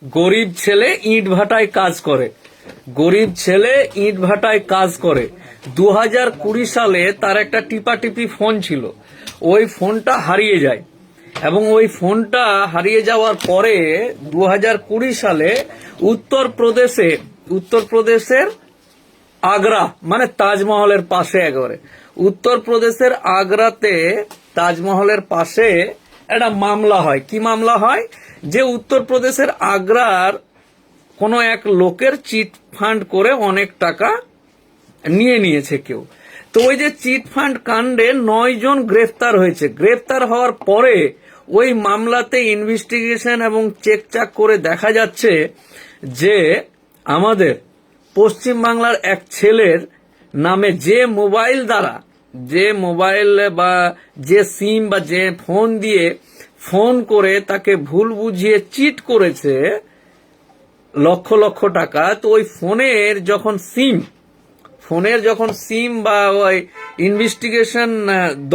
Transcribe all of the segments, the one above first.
গরিব ছেলে ইট ভাটায় কাজ করে। গরিব ছেলে ইট ভাটায় কাজ করে। 2020 সালে তার একটা টিপাটিপি ফোন ছিল, ওই ফোনটা হারিয়ে যায় এবং ওই ফোনটা হারিয়ে যাওয়ার পরে 2020 সালে উত্তরপ্রদেশের আগ্রা, মানে তাজমহলের পাশে, একেবারে উত্তরপ্রদেশের আগ্রাতে তাজমহলের পাশে একটা মামলা হয়। কি মামলা হয়? যে উত্তরপ্রদেশের আগ্রার কোনো এক লোকের চিট ফান্ড করে অনেক টাকা নিয়েছে কেউ। তো ওই যে চিট ফান্ড কাণ্ডে 9 জন গ্রেফতার হয়েছে। গ্রেফতার হওয়ার পরে ওই মামলাতে ইনভেস্টিগেশন এবং চেকচাক করে দেখা যাচ্ছে যে আমাদের পশ্চিমবাংলার এক ছেলের নামে যে মোবাইল বা যে সিম বা যে ফোন দিয়ে ফোন করে তাকে ভুল বুঝিয়ে চিট করেছে লক্ষ লক্ষ টাকা, তো ওই ফোনের যখন সিম বা ওই ইনভেস্টিগেশন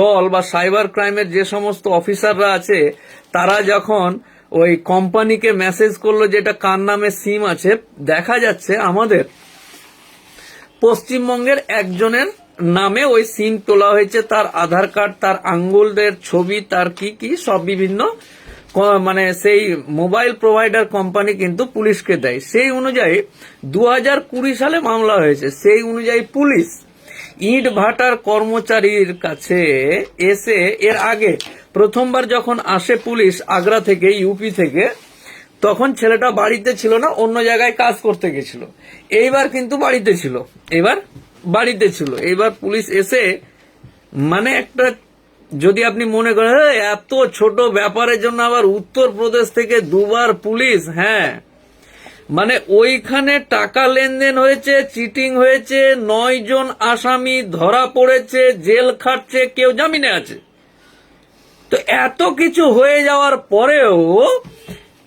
দল বা সাইবার ক্রাইমের যে সমস্ত অফিসাররা আছে তারা যখন ওই কোম্পানিকে মেসেজ করলো যেটা কার নামে সিম আছে, দেখা যাচ্ছে আমাদের পশ্চিমবঙ্গের একজনের নামে ওই সিম তোলা হয়েছে। তার আধার কার্ড, তার আঙ্গুলের ছবি, তার কি সব বিভিন্ন, মানে সেই মোবাইল প্রোভাইডার কোম্পানি কিন্তু পুলিশকে দেয়। সেই অনুযায়ী 2020 সালে মামলা হয়েছে। সেই অনুযায়ী পুলিশ ইট ভাটার কর্মচারীর কাছে এসে, এর আগে প্রথমবার যখন আসে পুলিশ আগ্রা থেকে, ইউপি থেকে, তখন ছেলেটা বাড়িতে ছিল না, অন্য জায়গায় কাজ করতে গেছিল। এইবার কিন্তু বাড়িতে ছিল। এইবার পুলিশ এসে, মানে একটা, যদি আপনি মনে করেন এত ছোট ব্যাপারের জন্য আবার উত্তরপ্রদেশ থেকে দুবার পুলিশ, হ্যাঁ, মানে ওইখানে টাকা লেনদেন হয়েছে, চিটিং হয়েছে, 9 জন আসামি ধরা পড়েছে, জেল খাটছে, কেউ জামিনে আছে। তো এত কিছু হয়ে যাওয়ার পরেও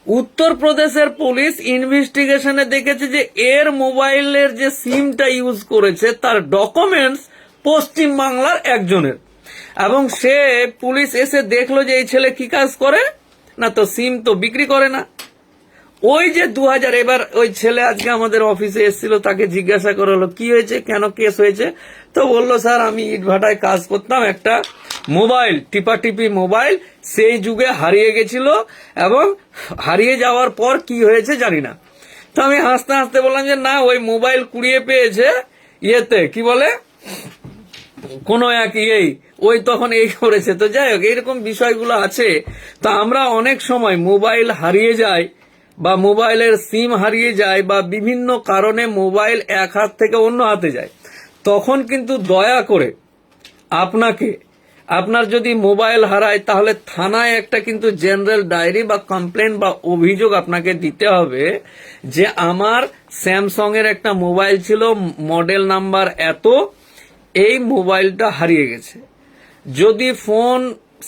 উত্তরপ্রদেশের পুলিশ ইনভেস্টিগেশনে দেখেছে যে এর মোবাইলের যে সিমটা ইউজ করেছে তার ডকুমেন্টস পশ্চিম বাংলার একজনের, এবং সে পুলিশ এসে দেখলো যে এই ছেলে কি কাজ করে না, তো সিম তো বিক্রি করে না। ওই যে 2000, এবার ওই ছেলে আজকে আমাদের অফিসে এসেছিল, তাকে জিজ্ঞাসা করা হলো কি হয়েছে, কেন কেস হয়েছে, তো বললো স্যার আমি ইট ভাটায় কাজ করতাম, একটা মোবাইল, টিপাটিপি মোবাইল সেই যুগে হারিয়ে গেছিল এবং হারিয়ে যাওয়ার পর কি হয়েছে জানি না। তো আমি হাসতে হাসতে বললাম যে না, ওই মোবাইল কুড়িয়ে পেয়েছে ইয়েতে, কি বলে, কোনো এক ওই তখন এই করেছে। তো যাই হোক, এইরকম বিষয়গুলো আছে। তো আমরা অনেক সময় মোবাইল হারিয়ে যায় বা মোবাইলের সিম হারিয়ে যায় বা বিভিন্ন কারণে মোবাইল এক হাত থেকে অন্য হাতে যায়, তখন কিন্তু দয়া করে আপনার যদি মোবাইল হারায় তাহলে থানায় একটা কিন্তু জেনারেল ডায়েরি বা কমপ্লেন বা অভিযোগ আপনাকে দিতে হবে যে আমার স্যামসাং এর একটা মোবাইল ছিল, মডেল নাম্বার এত, এই মোবাইলটা হারিয়ে গেছে। যদি ফোন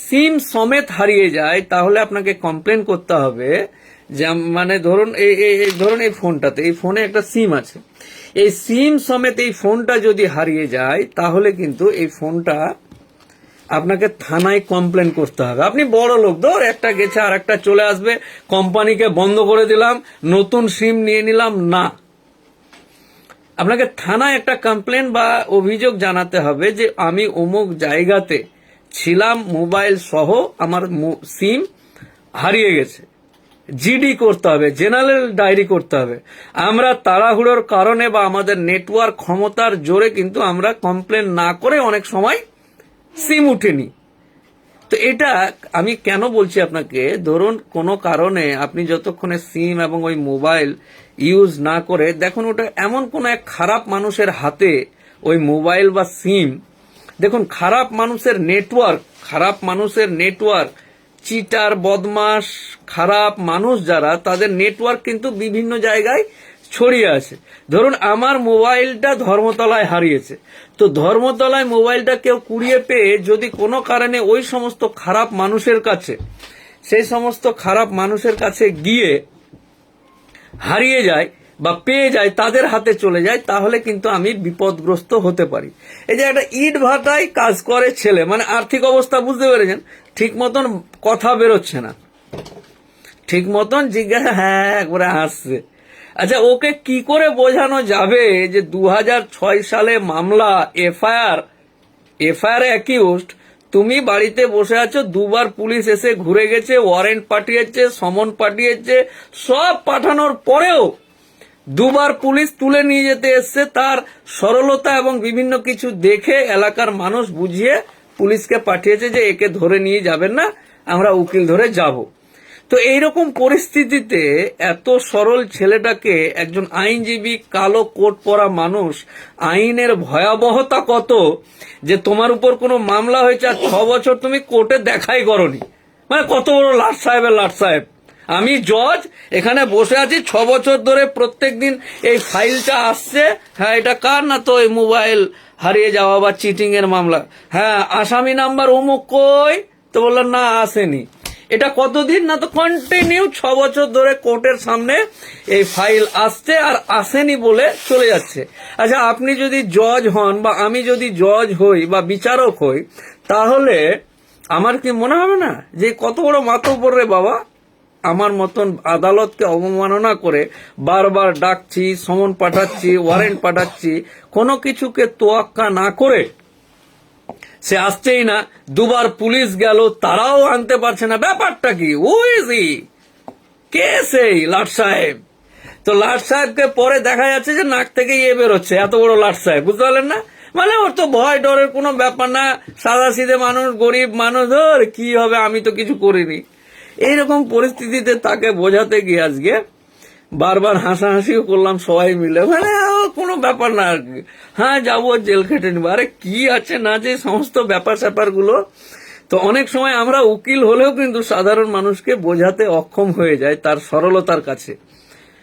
সিম সমেত হারিয়ে যায় তাহলে আপনাকে কমপ্লেন করতে হবে যে, মানে ধরুন এই ফোনটাতে, এই ফোনে একটা সিম আছে, এই সিম সমেত এই ফোনটা যদি হারিয়ে যায় তাহলে কিন্তু এই ফোনটা আপনাকে থানায় কমপ্লেন করতে হবে। আপনি বড় লোক, ধর একটা গেছে আর একটা চলে আসবে, কোম্পানিকে বন্ধ করে দিলাম, নতুন সিম নিয়ে নিলাম, না, আপনাকে থানায় একটা কমপ্লেন বা অভিযোগ জানাতে হবে যে আমি অমুক জায়গাতে ছিলাম, মোবাইল সহ আমার সিম হারিয়ে গেছে। জিডি করতে হবে, জেনারেল ডায়েরি করতে হবে। আমরা তাড়াহুড়োর কারণে বা আমাদের নেটওয়ার্ক ক্ষমতার জোরে কিন্তু আমরা কমপ্লেন না করে অনেক সময় সিম উঠেনি। তো এটা আমি কেন বলছি আপনাকে, ধরুন কোনো কারণে আপনি যতক্ষণে সিম এবং ওই মোবাইল ইউজ না করে, দেখুন ওটা এমন কোন এক খারাপ মানুষের হাতে ওই মোবাইল বা সিম, দেখুন খারাপ মানুষের নেটওয়ার্ক, চিটার, বদমাস, খারাপ মানুষ যারা, তাদের নেটওয়ার্ক কিন্তু বিভিন্ন জায়গায় ছড়িয়ে আছে। ধরুন আমার মোবাইলটা ধর্মতলায় হারিয়েছে, তো ধর্মতলায় মোবাইলটা কেউ কুড়িয়ে পেয়ে যদি কোনো কারণে ওই সমস্ত খারাপ মানুষের কাছে গিয়ে হারিয়ে যায় বা পেয়ে যায়, তাদের হাতে চলে যায়, তাহলে কিন্তু আমি বিপদগ্রস্ত হতে পারি। এই যে একটা ইট ভাটায় কাজ করে ছেলে, মানে আর্থিক অবস্থা বুঝতে পেরেছেন, ঠিক মতন কথা বেরোচ্ছে না, ঠিক মতন জিজ্ঞাসা, হ্যাঁ একবারে হাসছে। আচ্ছা, ওকে কি করে বোঝানো যাবে যে 2006 সালে মামলা, এফআইআর অ্যাকিউজড, তুমি বাড়িতে বসে আছো, দুবার পুলিশ এসে ঘুরে গেছে, ওয়ারেন্ট পাঠিয়েছে, সমন পাঠিয়েছে, সব পাঠানোর পরেও দুবার পুলিশ তুলে নিয়ে যেতে এসছে, তার সরলতা এবং বিভিন্ন কিছু দেখে এলাকার মানুষ বুঝিয়ে পুলিশকে পাঠিয়েছে যে একে ধরে নিয়ে যাবেন না, আমরা উকিল ধরে যাব। তো এইরকম পরিস্থিতিতে এত সরল ছেলেটাকে একজন আইনজীবী, কালো কোট পরা মানুষ, আইনের ভয়াবহতা কত, যে তোমার উপর কোনো মামলা হয়েছে আর 6 বছর তুমি কোর্টে দেখাই করনি, মানে কত বড় লাট সাহেব। আমি জজ, এখানে বসে আছি 6 বছর ধরে, প্রত্যেকদিন এই ফাইলটা আসছে, হ্যাঁ এটা কার, না তো এই মোবাইল হারিয়ে যাওয়া বা চিটিং এর মামলা, হ্যাঁ আসামি নাম্বার অমুক কই, তো বললাম না আসেনি। এটা কতদিন, না তো কন্টিনিউ 6 বছর ধরে কোর্টের সামনে এই ফাইল আসছে আর আসেনি বলে চলে যাচ্ছে। আচ্ছা, আপনি যদি জজ হন বা আমি যদি জজ হই বা বিচারক হই, তাহলে আমার কি মনে হবে না যে কত বড় মাতব্বর রে বাবা, আমার মতন আদালতকে অবমাননা করে বারবার ডাকছি, সমন পাঠাচ্ছি, ওয়ারেন্ট পাঠাচ্ছি, কোনো কিছুকে তোয়াক্কা না করে সে আসছেই না। দুবার পুলিশ গেল, তারাও আনতে পারছে না। ব্যাপারটা কি? উইজি কে সেই লাট সাহেব? তো লাট সাহেবকে পরে দেখা যাচ্ছে যে নাক থেকে ইয়ে বেরোচ্ছে, এত বড় লাট সাহেব, বুঝতে পারলেন না? মানে ওর তো ভয় ডরের কোনো ব্যাপার না, সাদা সিধে মানুষ, গরিব মানুষ, ধর কি হবে, আমি তো কিছু করিনি। এইরকম পরিস্থিতিতে তাকে বোঝাতে গিয়ে আজকে বারবার হাসাহাসিও করলাম সবাই মিলে, মানে কোনো ব্যাপার না আর কি, হ্যাঁ যাবো জেল খেটে নিবো। আরে কি আছে না যে সমস্ত ব্যাপার স্যাপার গুলো। তো অনেক সময় আমরা উকিল হলেও কিন্তু সাধারণ মানুষকে বোঝাতে অক্ষম হয়ে যায় তার সরলতার কাছে,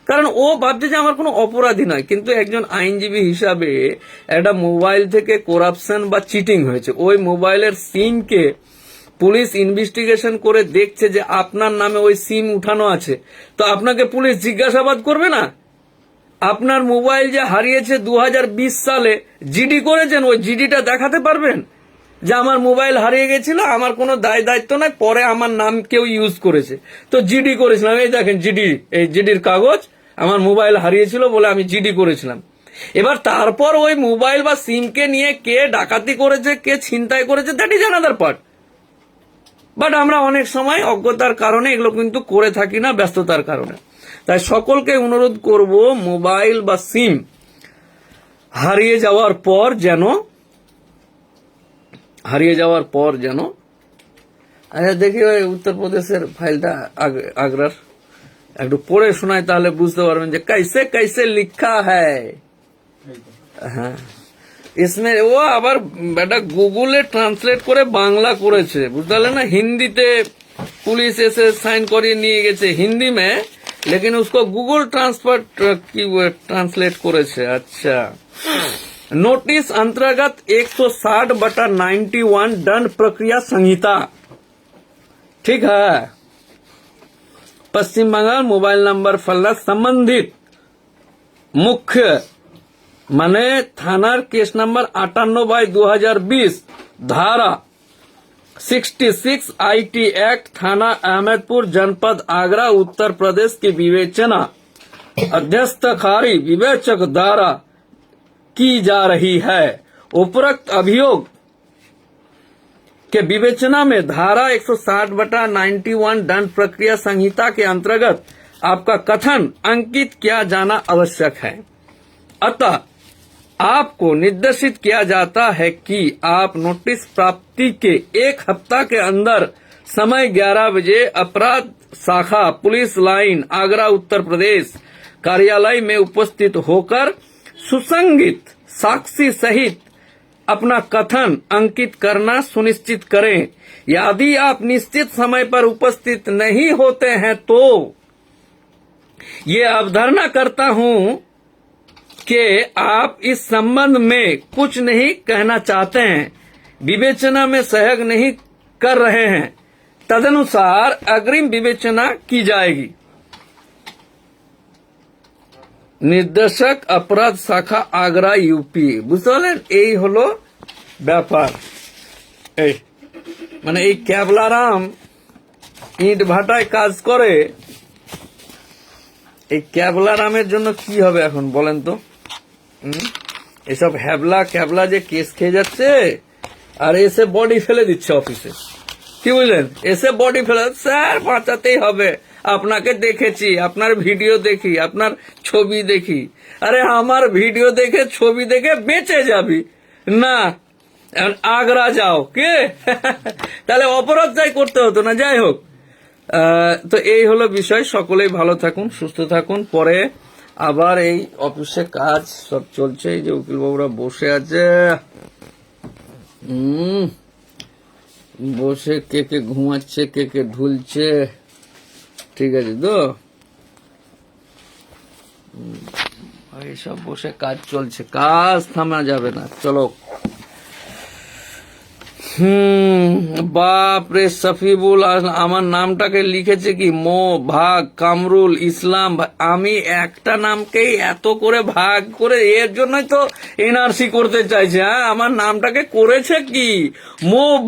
কারণ ও ভাবছে যে আমার কোনো অপরাধী নয়। কিন্তু একজন আইনজীবী হিসাবে একটা মোবাইল থেকে করাপশন বা চিটিং হয়েছে, ওই মোবাইলের সিমকে পুলিশ ইনভেস্টিগেশন করে দেখছে যে আপনার নামে ওই সিম উঠানো আছে, তো আপনাকে পুলিশ জিজ্ঞাসাবাদ করবে না? আপনার মোবাইল যে হারিয়েছে 2020 সালে, জিডি করেছেন, ওই জিডিটা দেখাতে পারবেন যে আমার মোবাইল হারিয়ে গেছিল, আমার কোনো দায় দায়িত্ব নাই, পরে আমার নাম কেউ ইউজ করেছে, তো জিডি করেছিলাম, এই দেখেন জিডি, এই জিডির কাগজ, আমার মোবাইল হারিয়েছিল বলে আমি জিডি করেছিলাম। এবার তারপর ওই মোবাইল বা সিমকে নিয়ে কে ডাকাতি করেছে, কে ছিনতাই করেছে, that is another part. But আমরা অনেক সময় অজ্ঞতার কারণে এগুলো কিন্তু করে থাকি না, ব্যস্ততার কারণে। তাই সকলকে অনুরোধ করব, মোবাইল বা সিম হারিয়ে যাওয়ার পর যেন আচ্ছা দেখি ওই উত্তরপ্রদেশের ফাইলটা, আগ্রার একটু পড়ে শোনায়, তাহলে বুঝতে পারবেন যে कैसे कैसे লিখা হ্যায়। হ্যাঁ, इसमें ও আবার বেটা গুগলে ট্রান্সলেট করে বাংলা করেছে, বুঝতে পারলেন না? হিন্দিতে পুলিশ এসে সাইন করিয়ে নিয়ে গেছে হিন্দি মে, लेकिन उसको गूगल ट्रांसलेट করেছে। अच्छा, नोटिस अंतर्गत 160/91 दंड प्रक्रिया संहिता, ठीक है, पश्चिम बंगाल, मोबाइल नंबर फल्ला, संबंधित मुख्य माने थानार केस नंबर 58/2020, धारा 66 आईटी एक्ट, थाना अहमदपुर, जनपद आगरा, उत्तर प्रदेश की विवेचना अध्यस्थकारी विवेचक द्वारा की जा रही है। उपरोक्त अभियोग के विवेचना में धारा 160/91 दंड प्रक्रिया संहिता के अंतर्गत आपका कथन अंकित किया जाना आवश्यक है। अतः आपको निर्देशित किया जाता है कि आप नोटिस प्राप्ति के 1 हफ्ता के अंदर समय 11 बजे अपराध शाखा, पुलिस लाइन, आगरा, उत्तर प्रदेश कार्यालय में उपस्थित होकर सुसंगत साक्षी सहित अपना कथन अंकित करना सुनिश्चित करें। यदि आप निश्चित समय पर उपस्थित नहीं होते हैं तो ये अवधारणा करता हूं कि आप इस संबंध में कुछ नहीं कहना चाहते हैं, विवेचना में सहयोग नहीं कर रहे हैं, तदनुसार अग्रिम विवेचना की जाएगी। निर्देशक अपराध शाखा, आगरा, यूपी। বুঝতে পারলেন? এই হলো ব্যাপার। এই মানে এই ক্যাবলারাম ইট ভাটায় কাজ করে, এই ক্যাবলা রামের জন্য কি হবে এখন বলেন তো? এসব হ্যাবলা ক্যাবলা যে কেস খেয়ে যাচ্ছে আর এসে বডি ফেলে দিচ্ছে অফিসে, কি বুঝলেন? এসে বডি ফেলে, স্যার বাঁচাতেই হবে, আপনাকে দেখেছি, আপনার ভিডিও দেখি, আপনার ছবি দেখি। আরে আমার ভিডিও দেখে ছবি দেখে বেঁচে যাবি না, এখন আগ্রা যাও কে? তাহলে অপরাধ যাই করতে হতো না। যাই হোক, তো এই হলো বিষয়। সকলেই ভালো থাকুন, সুস্থ থাকুন। পরে আবার এই অফিসে কাজ সব চলছে। এই যে উকিল বাবুরা বসে আছে, বসে কে কে ঘুমাচ্ছে, কে কে ঢুলছে, ঠিক আছে তো? এইসব বসে কাজ চলছে, কাজ থামা যাবে না। চলো। বাপ রে, সফিবুল আমার নামটাকে লিখেছে কি ভাগ কামরুল ইসলাম। আমি একটা নামকেই এত করে ভাগ করে, এর জন্যই তো এনআরসি করতে চাইছে। হ্যাঁ, আমার নামটাকে করেছে কি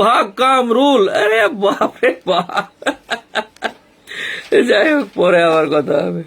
ভাগ কামরুল। আরে বাপ রে বাপ। যাই হোক, পরে আবার কথা হবে।